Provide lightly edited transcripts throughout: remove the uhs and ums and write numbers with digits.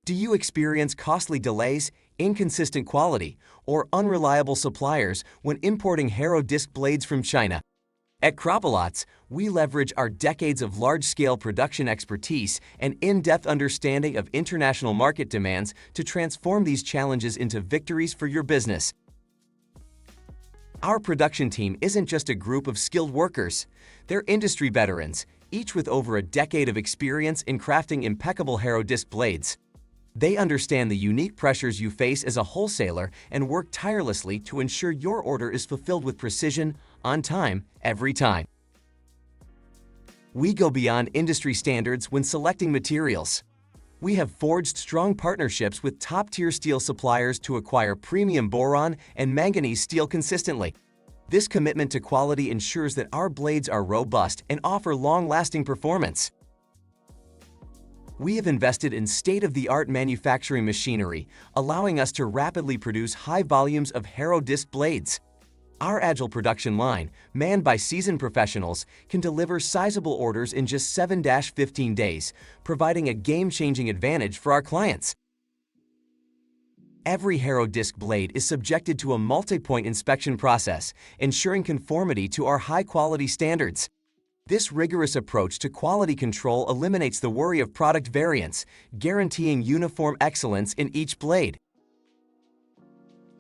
Do you experience costly delays, inconsistent quality, or unreliable suppliers when importing Harrow disc blades from China? At Cropilots, we leverage our decades of large-scale production expertise and in-depth understanding of international market demands to transform these challenges into victories for your business. Our production team isn't just a group of skilled workers. They're industry veterans, each with over a decade of experience in crafting impeccable Harrow disc blades. They understand the unique pressures you face as a wholesaler and work tirelessly to ensure your order is fulfilled with precision, on time, every time. We go beyond industry standards when selecting materials. We have forged strong partnerships with top-tier steel suppliers to acquire premium boron and manganese steel consistently. This commitment to quality ensures that our blades are robust and offer long-lasting performance. We have invested in state-of-the-art manufacturing machinery, allowing us to rapidly produce high volumes of Harrow disc blades. Our agile production line, manned by seasoned professionals, can deliver sizable orders in just 7-15 days, providing a game-changing advantage for our clients. Every Harrow disc blade is subjected to a multi-point inspection process, ensuring conformity to our high-quality standards. This rigorous approach to quality control eliminates the worry of product variance, guaranteeing uniform excellence in each blade.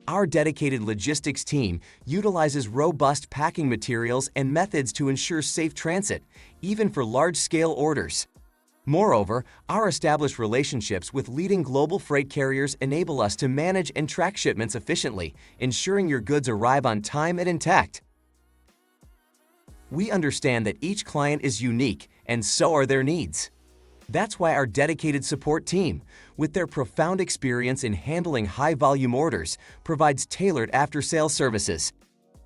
Our dedicated logistics team utilizes robust packing materials and methods to ensure safe transit, even for large-scale orders. Moreover, our established relationships with leading global freight carriers enable us to manage and track shipments efficiently, ensuring your goods arrive on time and intact. We understand that each client is unique, and so are their needs. That's why our dedicated support team, with their profound experience in handling high-volume orders, provides tailored after-sales services.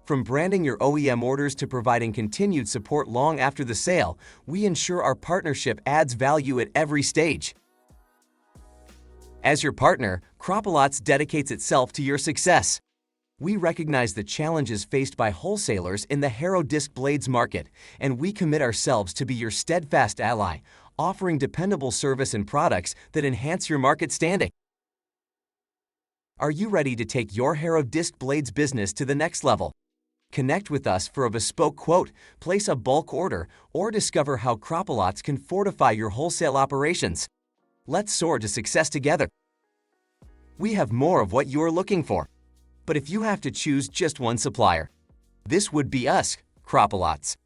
From branding your OEM orders to providing continued support long after the sale, we ensure our partnership adds value at every stage. As your partner, Cropilots dedicates itself to your success. We recognize the challenges faced by wholesalers in the Harrow disc blades market, and we commit ourselves to be your steadfast ally, offering dependable service and products that enhance your market standing. Are you ready to take your Harrow disc blades business to the next level? Connect with us for a bespoke quote, place a bulk order, or discover how Cropilots can fortify your wholesale operations. Let's soar to success together. We have more of what you're looking for. But if you have to choose just one supplier, this would be us, Cropilots.